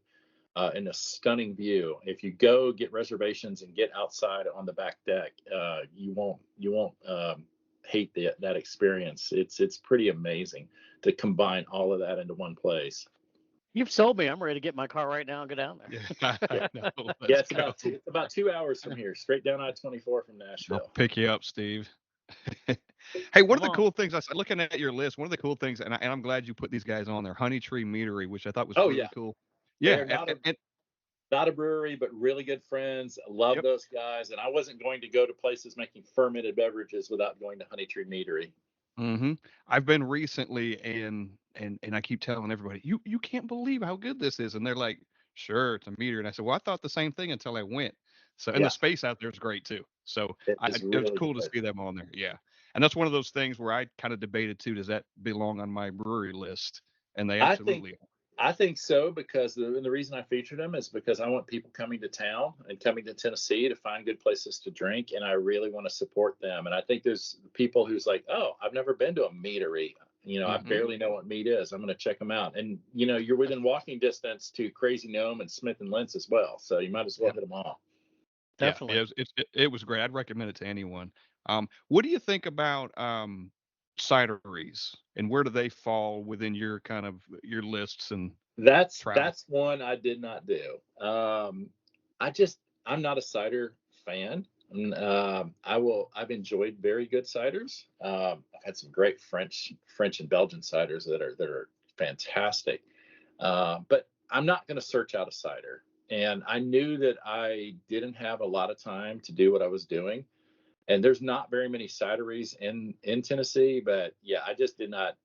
And a stunning view. If you go get reservations and get outside on the back deck, you won't hate that experience. It's pretty amazing to combine all of that into one place. You've sold me. I'm ready to get my car right now and go down there. Yeah, It's about 2 hours from here, straight down I-24 from Nashville. I'll pick you up, Steve. Hey, one of the cool things I said, looking at your list, one of the cool things, and I'm glad you put these guys on there, Honey Tree Meadery, which I thought was really cool. Yeah, not a brewery, but really good friends. I love those guys, and I wasn't going to go to places making fermented beverages without going to Honey Tree Meadery. I've been recently, and I keep telling everybody, you can't believe how good this is, and they're like, sure, it's a meadery, and I said, well, I thought the same thing until I went. So, and the space out there is great too. So it was cool to see them on there. Yeah, and that's one of those things where I kind of debated too. Does that belong on my brewery list? And they absolutely. I think so, because the reason I featured them is because I want people coming to town and coming to Tennessee to find good places to drink, and I really want to support them. And I think there's people who's like, oh, I've never been to a meadery. I barely know what meat is. I'm going to check them out. And, you're within walking distance to Crazy Gnome and Smith and Lentz as well. So you might as well hit them all. Definitely. Yeah, it was great. I'd recommend it to anyone. What do you think about cideries, and where do they fall within your kind of your lists and That's travel? one I did not do. I'm not a cider fan. I've enjoyed very good ciders. I've had some great French and Belgian ciders that are fantastic. But I'm not going to search out a cider. And I knew that I didn't have a lot of time to do what I was doing. And there's not very many cideries in Tennessee, but yeah, I just did not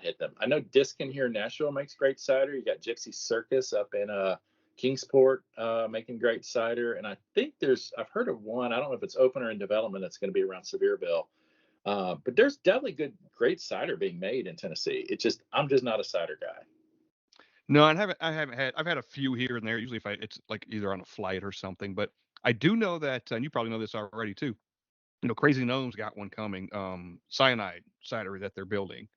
hit them. I know Diskin here in Nashville makes great cider. You got Gypsy Circus up in Kingsport making great cider, and I think I've heard of one. I don't know if it's open or in development. That's going to be around Sevierville, but there's definitely great cider being made in Tennessee. I'm just not a cider guy. No, I've had a few here and there. Usually, if it's like either on a flight or something. But I do know that, and you probably know this already too. Crazy Gnome's got one coming, cyanide cidery that they're building.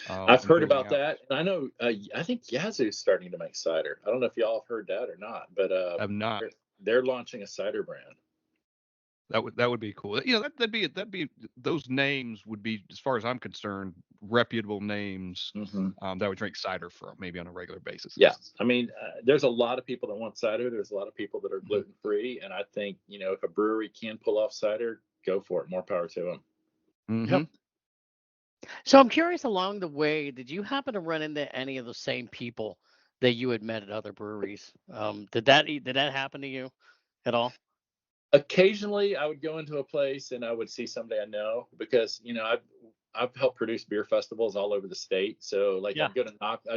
I've And heard building about out. that, and I know. I think Yazoo's starting to make cider. I don't know if y'all have heard that or not, but Have not. they're launching a cider brand. That would be cool. That'd be those names would be, as far as I'm concerned, reputable names that would drink cider from maybe on a regular basis. Yeah, I mean, there's a lot of people that want cider. There's a lot of people that are gluten free, and I think if a brewery can pull off cider, go for it. More power to them. Yep. So I'm curious, along the way, did you happen to run into any of the same people that you had met at other breweries? Did that happen to you at all? Occasionally, I would go into a place and I would see somebody I know because I've helped produce beer festivals all over the state. So like I'd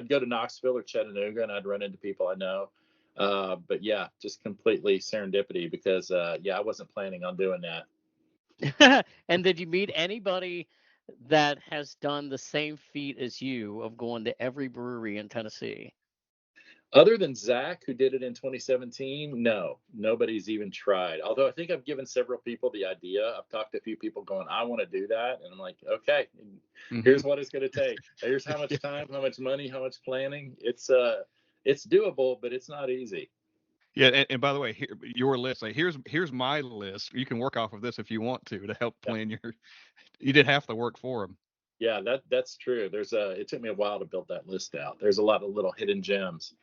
go to Knoxville or Chattanooga and I'd run into people I know. But yeah, just completely serendipity because I wasn't planning on doing that. And did you meet anybody that has done the same feat as you of going to every brewery in Tennessee? Other than Zach, who did it in 2017, no, nobody's even tried. Although I think I've given several people the idea. I've talked to a few people going, I want to do that. And I'm like, okay, here's what it's going to take. Here's how much time, how much money, how much planning. It's doable, but it's not easy. Yeah, and by the way, your list. Like, here's my list. You can work off of this if you want to help plan your. You did half the work for them. Yeah, that's true. It took me a while to build that list out. There's a lot of little hidden gems.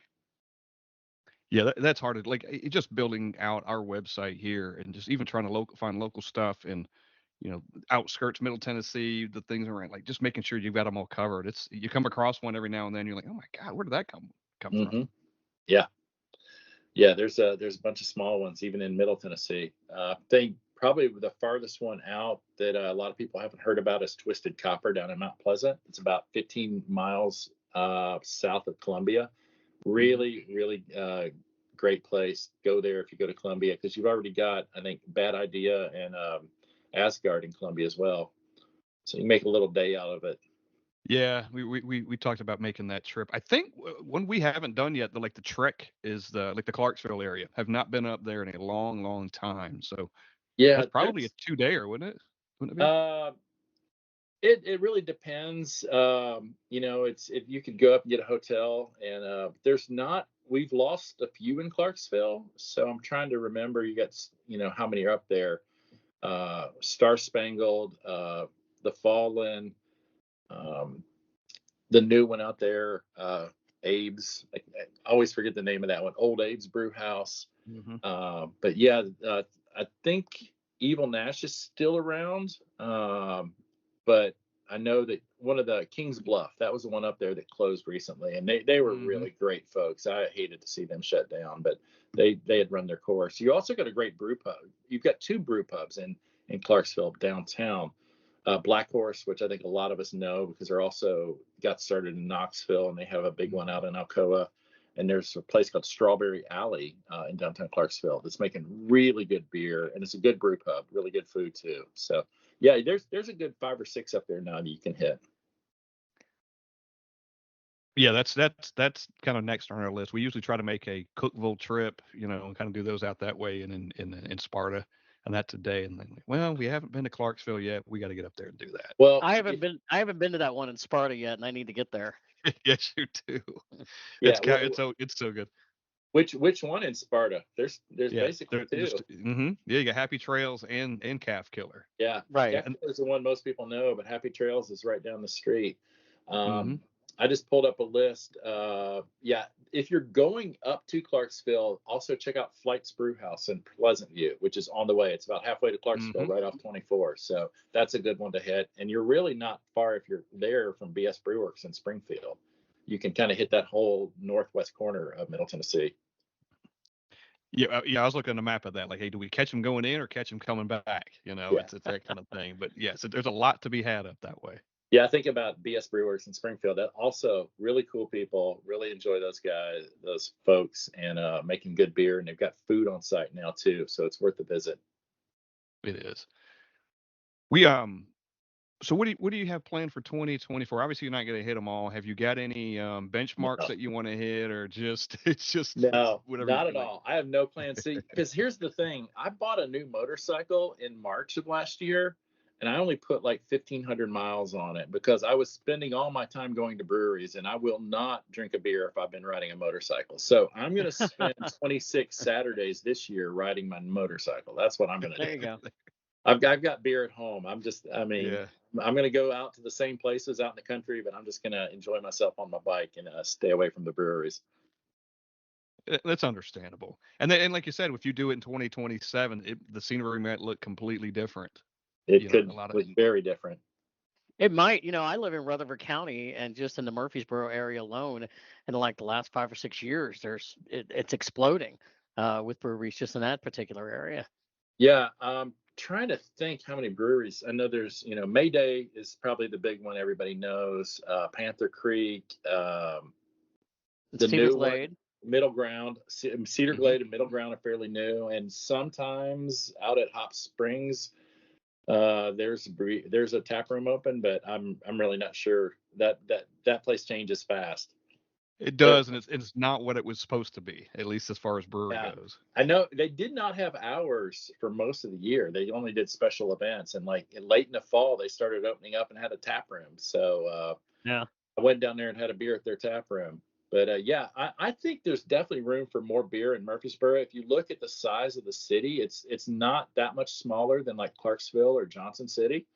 Yeah, that's hard. Like just building out our website here, and just even trying to find local stuff and outskirts, Middle Tennessee, the things around, like just making sure you've got them all covered. You come across one every now and then, you're like, oh my God, where did that come from? Yeah. Yeah, there's a bunch of small ones even in Middle Tennessee. I think probably the farthest one out that a lot of people haven't heard about is Twisted Copper down in Mount Pleasant. It's about 15 miles south of Columbia. Really, really great place. Go there if you go to Columbia because you've already got, I think, Bad Idea and Asgard in Columbia as well. So you make a little day out of it. Yeah, we talked about making that trip. I think one we haven't done yet, the Trek is the Clarksville area. Have not been up there in a long, long time. So yeah, that's probably a 2-dayer, wouldn't it? Wouldn't it be? It really depends. It's if you could go up and get a hotel, and there's not. We've lost a few in Clarksville, so I'm trying to remember. You got how many are up there? Star Spangled, The Fallen, the new one out there, Abe's. I always forget the name of that one. Old Abe's Brew House. But yeah, I think Evil Nash is still around. But I know that one of the King's Bluff, that was the one up there that closed recently, and they were really great folks. I hated to see them shut down, but they had run their course. You also got a great brew pub. You've got 2 brew pubs in Clarksville downtown. Black Horse, which I think a lot of us know because they're also got started in Knoxville, and they have a big one out in Alcoa. And there's a place called Strawberry Alley in downtown Clarksville that's making really good beer, and it's a good brew pub, really good food too. So yeah, there's a good 5 or 6 up there now that you can hit. Yeah, that's kind of next on our list. We usually try to make a Cookville trip, and kind of do those out that way and in Sparta. and that today. And then, like, well, we haven't been to Clarksville yet. We got to get up there and do that. Well, I haven't been to that one in Sparta yet, and I need to get there. Yes, you do. yeah. It's so good. Which one in Sparta? There's Yeah, basically two. Yeah, you got Happy Trails and Calf Killer. Yeah, Right. Calf Killer is the one most people know, but Happy Trails is right down the street. Mhm. I just pulled up a list. Yeah, if you're going up to Clarksville, also check out Flight's Brew House in Pleasant View, which is on the way. It's about halfway to Clarksville, right off 24. So that's a good one to hit. And you're really not far if you're there from BS Brewworks in Springfield. You can kind of hit that whole northwest corner of Middle Tennessee. Yeah, I was looking at the map of that. Like, hey, do we catch them going in or catch them coming back? Yeah. It's that kind of thing. But yeah, so there's a lot to be had up that way. Yeah, I think about BS Brewworks in Springfield. That also really cool people. Really enjoy those guys, those folks, and making good beer. And they've got food on site now too, so it's worth the visit. It is. We So what do you have planned for 2024? Obviously, you're not going to hit them all. Have you got any benchmarks that you want to hit, or it's just No, whatever? not at all. I have no plans. See, because here's the thing: I bought a new motorcycle in March of last year, and I only put like 1,500 miles on it because I was spending all my time going to breweries, and I will not drink a beer if I've been riding a motorcycle. So I'm going to spend 26 Saturdays this year riding my motorcycle. That's what I'm going to do. There you go. I've got beer at home. I'm Yeah. going to go out to the same places out in the country, but I'm just going to enjoy myself on my bike and stay away from the breweries. That's understandable. And like you said, if you do it in 2027, the scenery might look completely different. It could look very different. It might. I live in Rutherford County, and just in the Murfreesboro area alone, in like the last 5 or 6 years, it's exploding with breweries just in that particular area. Yeah, trying to think how many breweries. I know there's, Mayday is probably the big one everybody knows. Panther Creek, the Cedar new Glade. one, Middle Ground, Cedar Glade and Middle Ground are fairly new, and sometimes out at Hop Springs, there's a tap room open, but I'm really not sure. That place changes fast. It does, and it's not what it was supposed to be, at least as far as brewery goes. I know they did not have hours for most of the year. They only did special events, and like late in the fall, they started opening up and had a tap room. So yeah, I went down there and had a beer at their tap room. But yeah, I think there's definitely room for more beer in Murfreesboro. If you look at the size of the city, it's not that much smaller than like Clarksville or Johnson City,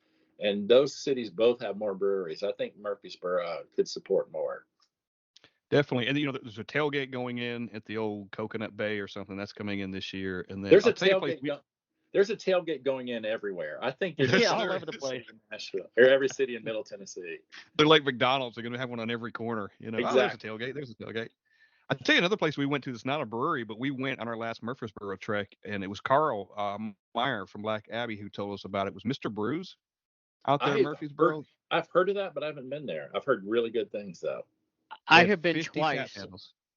and those cities both have more breweries. I think Murfreesboro could support more. Definitely, and there's a tailgate going in at the old Coconut Bay or something that's coming in this year, and then there's a tailgate going in everywhere. I think there's all over the place in Nashville or every city in Middle Tennessee. They're like McDonald's; they're going to have one on every corner. Exactly. Oh, there's a tailgate. I'll tell you another place we went to that's not a brewery, but we went on our last Murfreesboro trek, and it was Carl Meyer from Black Abbey who told us about it. It was Mr. Brews out there in Murfreesboro. I've heard of that, but I haven't been there. I've heard really good things though. I have been twice.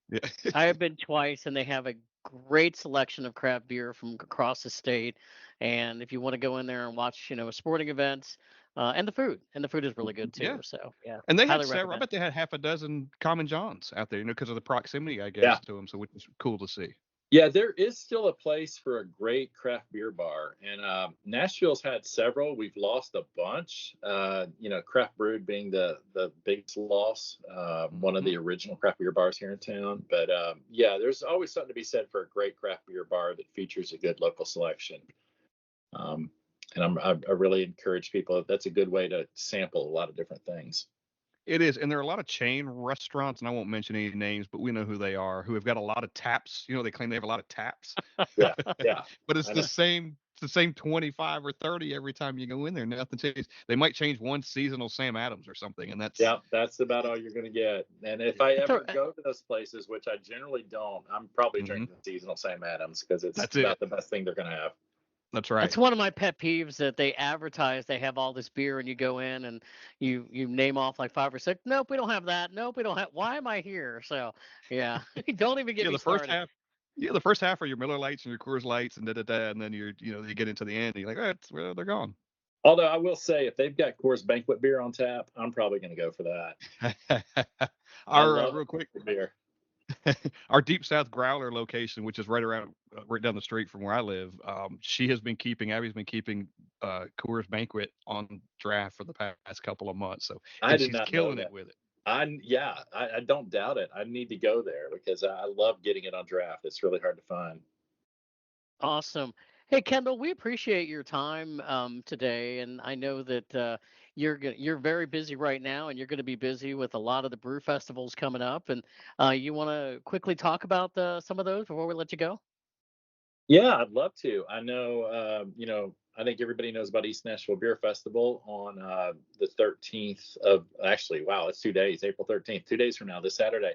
Yeah. I have been twice, and they have a great selection of craft beer from across the state. And if you want to go in there and watch, sporting events, and the food is really good too. Yeah. So yeah, and they had several. I bet they had half a dozen Common Johns out there, because of the proximity, I guess, to them. So which is cool to see. Yeah, there is still a place for a great craft beer bar, and Nashville's had several. We've lost a bunch. Craft Brewed being the biggest loss, one of the original craft beer bars here in town. But yeah, there's always something to be said for a great craft beer bar that features a good local selection. And I really encourage people. That's a good way to sample a lot of different things. It is, and there are a lot of chain restaurants, and I won't mention any names, but we know who they are, who have got a lot of taps. They claim they have a lot of taps. Yeah. But it's the same 25 or 30 every time you go in there. Nothing changes. They might change one seasonal Sam Adams or something, and that's about all you're going to get. And if I ever go to those places, which I generally don't, I'm probably drinking the seasonal Sam Adams because it's about the best thing they're going to have. That's right. That's one of my pet peeves, that they advertise they have all this beer, and you go in and you name off like 5 or 6. Nope, we don't have that. Nope, we don't have. Why am I here? So yeah, don't even get me started. The first half are your Miller Lights and your Coors Lights and and then you get into the end and you're like, well, they're gone. Although I will say, if they've got Coors Banquet beer on tap, I'm probably going to go for that. Real quick beer. Our Deep South Growler location, which is right around right down the street from where I live. Abby's been keeping Coors Banquet on draft for the past couple of months. So, I and did she's not know killing it that. with it. I don't doubt it. I need to go there because I love getting it on draft. It's really hard to find. Awesome. Hey, Kendall, we appreciate your time today, and I know that you're very busy right now, and you're going to be busy with a lot of the brew festivals coming up. And you want to quickly talk about some of those before we let you go? Yeah, I'd love to. I know, I think everybody knows about East Nashville Beer Festival on the 13th of, actually, wow, it's 2 days, April 13th, 2 days from now, this Saturday.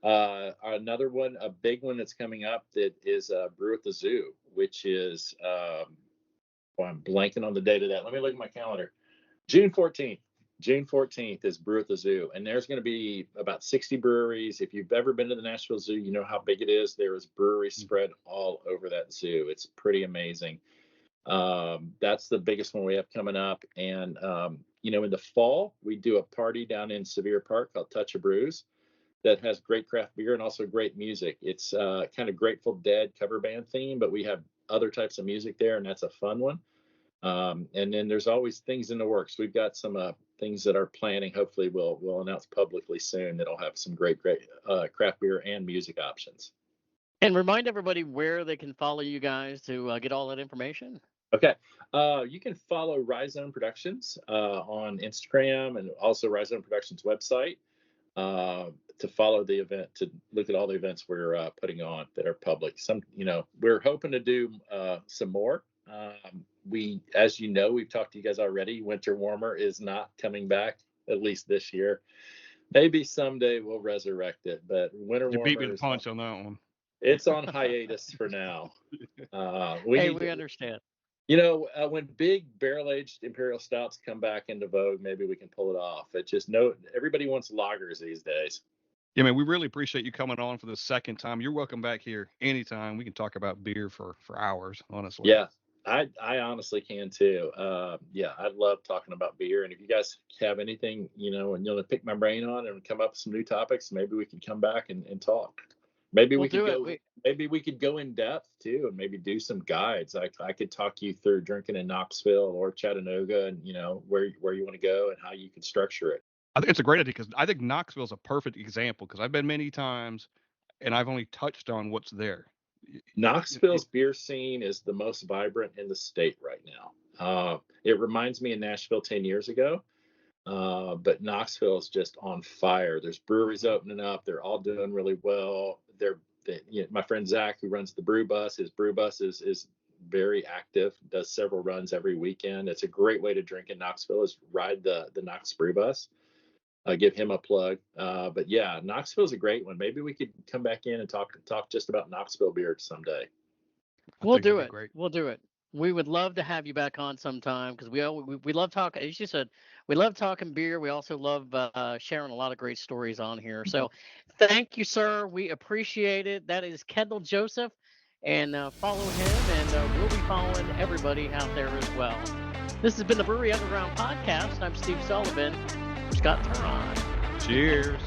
Another one, a big one that's coming up that is Brew at the Zoo, which is, I'm blanking on the date of that. Let me look at my calendar. June 14th. June 14th is Brew at the Zoo, and there's going to be about 60 breweries. If you've ever been to the Nashville Zoo, you know how big it is. There is breweries spread all over that zoo. It's pretty amazing. That's the biggest one we have coming up. And, in the fall, we do a party down in Sevier Park called Touch of Brews that has great craft beer and also great music. It's kind of Grateful Dead cover band theme, but we have other types of music there, and that's a fun one. And then there's always things in the works. We've got some things that are planning. Hopefully, we'll announce publicly soon that'll have some great craft beer and music options. And remind everybody where they can follow you guys to get all that information. Okay. You can follow Rhizome Productions on Instagram and also Rhizome Productions website to follow the event, to look at all the events we're putting on that are public. We're hoping to do some more. As you know, we've talked to you guys already. Winter Warmer is not coming back, at least this year. Maybe someday we'll resurrect it, but Winter You beat me Warmer to punch on that one. It's on hiatus for now. We understand. When big barrel-aged imperial stouts come back into vogue, maybe we can pull it off. Everybody wants lagers these days. Yeah, man, we really appreciate you coming on for the second time. You're welcome back here anytime. We can talk about beer for hours, honestly. Yeah, I honestly can too. I love talking about beer. And if you guys have anything, and you'll pick my brain on and come up with some new topics, maybe we can come back and talk. Maybe we could go in depth too, and maybe do some guides. I could talk you through drinking in Knoxville or Chattanooga, and where you want to go and how you could structure it. I think it's a great idea because I think Knoxville is a perfect example because I've been many times and I've only touched on what's there. Knoxville's beer scene is the most vibrant in the state right now. It reminds me of Nashville 10 years ago, but Knoxville is just on fire. There's breweries opening up. They're all doing really well. My friend Zach, who runs the brew bus, his brew bus is very active, does several runs every weekend. It's a great way to drink in Knoxville is ride the Knox brew bus. Give him a plug. But yeah, Knoxville's a great one. Maybe we could come back in and talk just about Knoxville beer someday. We'll do it. We'll do it. We would love to have you back on sometime because we love talking. As you said, we love talking beer. We also love sharing a lot of great stories on here. So thank you, sir. We appreciate it. That is Kendall Joseph, and follow him, and we'll be following everybody out there as well. This has been the Brewery Underground Podcast. I'm Steve Sullivan. Scott Touron. Cheers.